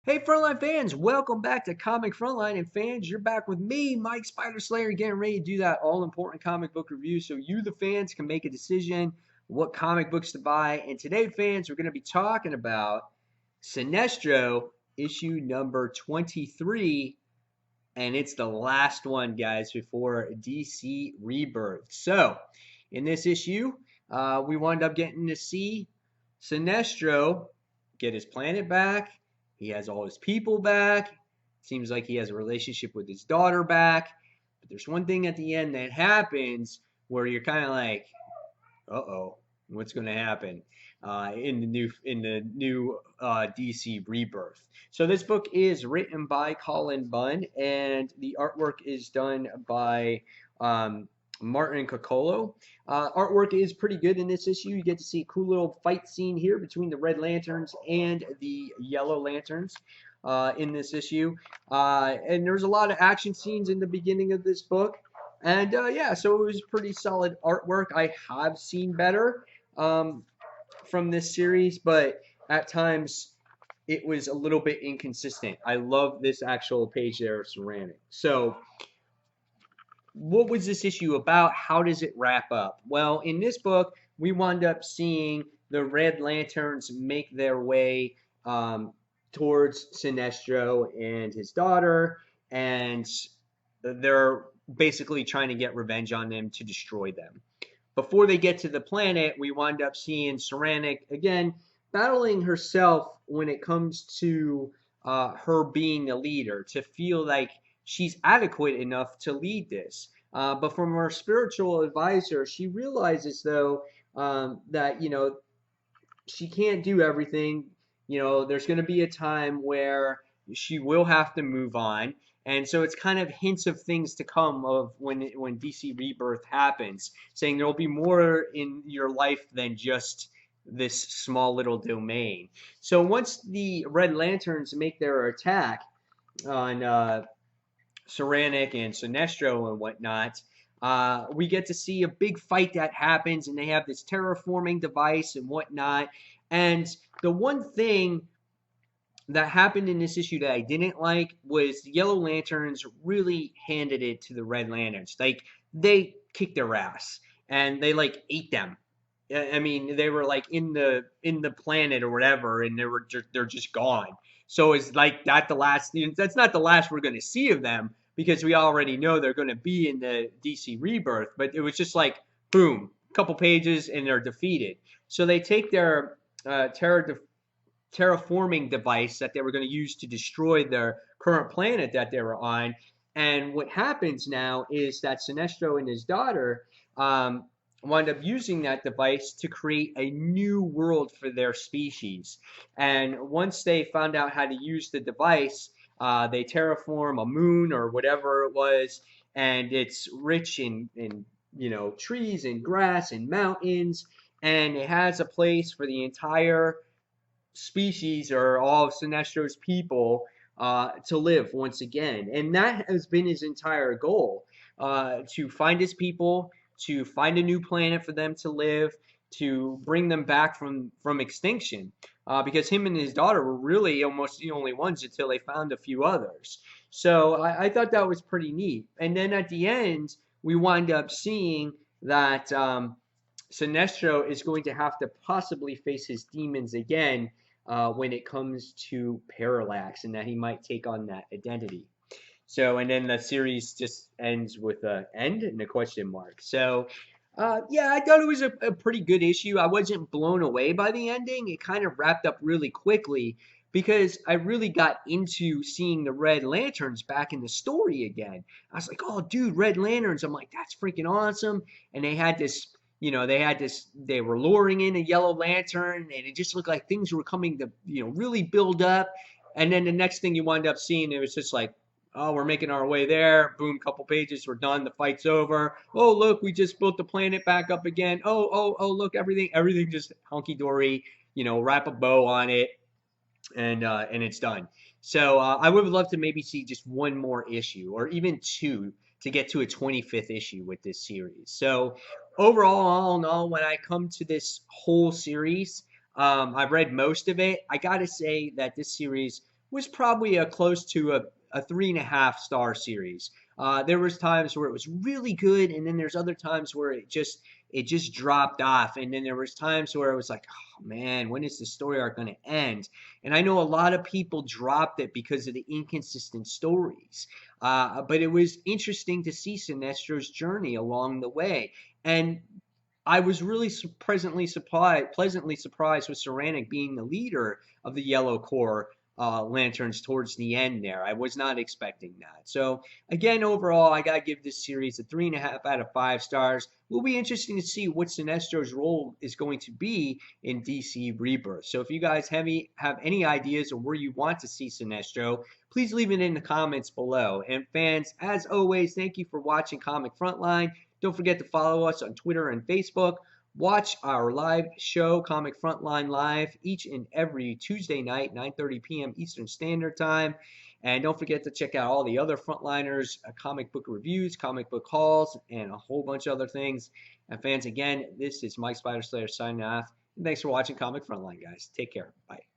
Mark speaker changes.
Speaker 1: Hey, Frontline fans, welcome back to Comic Frontline. And fans, you're back with me, Mike Spider Slayer, getting ready to do that all important comic book review so you, the fans, can make a decision what comic books to buy. And today, fans, we're going to be talking about Sinestro issue number 23. And it's the last one, guys, before DC Rebirth. So, in this issue, we wound up getting to see Sinestro get his planet back. He has all his people back. Seems like he has a relationship with his daughter back. But there's one thing at the end that happens where you're kind of like, uh-oh, what's going to happen in the new DC Rebirth? So this book is written by Colin Bunn, and the artwork is done by Martin Coccolo. Artwork is pretty good in this issue. You get to see a cool little fight scene here between the Red Lanterns and the Yellow Lanterns in this issue. And there's a lot of action scenes in the beginning of this book. And yeah, so it was pretty solid artwork. I have seen better from this series, but at times it was a little bit inconsistent. I love this actual page there of Ceramic. So, what was this issue about? How does it wrap up? Well, in this book, we wound up seeing the Red Lanterns make their way towards Sinestro and his daughter, and they're basically trying to get revenge on them to destroy them. Before they get to the planet, we wind up seeing Ceramic again battling herself when it comes to her being a leader, to feel like she's adequate enough to lead this. But from her spiritual advisor, she realizes though that she can't do everything. There's going to be a time where she will have to move on. And so it's kind of hints of things to come of when DC Rebirth happens, saying there will be more in your life than just this small little domain. So once the Red Lanterns make their attack on Ceramic and Sinestro and whatnot, we get to see a big fight that happens, and they have this terraforming device and whatnot. And the one thing that happened in this issue that I didn't like was the Yellow Lanterns really handed it to the Red Lanterns. Like they kicked their ass and they like ate them. I mean, they were like in the planet or whatever, and they're just gone. So it's like that the last. That's not the last we're going to see of them because we already know they're going to be in the DC Rebirth. But it was just like boom, couple pages, and they're defeated. So they take their terraforming device that they were going to use to destroy their current planet that they were on. And what happens now is that Sinestro and his daughter wind up using that device to create a new world for their species. And once they found out how to use the device, they terraform a moon or whatever it was, and it's rich in trees and grass and mountains, and it has a place for the entire species or all of Sinestro's people to live once again. And that has been his entire goal, to find his people, to find a new planet for them to live, to bring them back from extinction. Because him and his daughter were really almost the only ones until they found a few others. So I thought that was pretty neat. And then at the end, we wind up seeing that Sinestro is going to have to possibly face his demons again when it comes to Parallax, and that he might take on that identity. So, and then the series just ends with a end and a question mark. So, yeah, I thought it was a pretty good issue. I wasn't blown away by the ending. It kind of wrapped up really quickly because I really got into seeing the Red Lanterns back in the story again. I was like, oh, dude, Red Lanterns. I'm like, that's freaking awesome. And they were luring in a Yellow Lantern, and it just looked like things were coming to, really build up. And then the next thing you wind up seeing, it was just like, oh, we're making our way there. Boom, couple pages, we're done. The fight's over. Oh, look, we just built the planet back up again. Oh, look, everything just hunky dory. Wrap a bow on it, and it's done. So I would love to maybe see just one more issue, or even two, to get to a 25th issue with this series. So overall, all in all, when I come to this whole series, I've read most of it. I gotta say that this series was probably a close to a 3.5 star series. There was times where it was really good, and then there's other times where it just dropped off, and then there was times where it was like, oh man, when is the story arc going to end? And I know a lot of people dropped it because of the inconsistent stories. But it was interesting to see Sinestro's journey along the way. And I was really pleasantly surprised with Ceramic being the leader of the Yellow Core lanterns towards the end there. I was not expecting that. So again, overall, I gotta give this series a 3.5 out of 5 stars. Will be interesting to see what Sinestro's role is going to be in DC Rebirth. So if you guys have any ideas of where you want to see Sinestro, please leave it in the comments below. And fans, as always, thank you for watching Comic Frontline. Don't forget to follow us on Twitter and Facebook. Watch our live show, Comic Frontline Live, each and every Tuesday night, 9:30 p.m. Eastern Standard Time. And don't forget to check out all the other Frontliners, comic book reviews, comic book hauls, and a whole bunch of other things. And fans, again, this is Mike Spider Slayer signing off. And thanks for watching Comic Frontline, guys. Take care. Bye.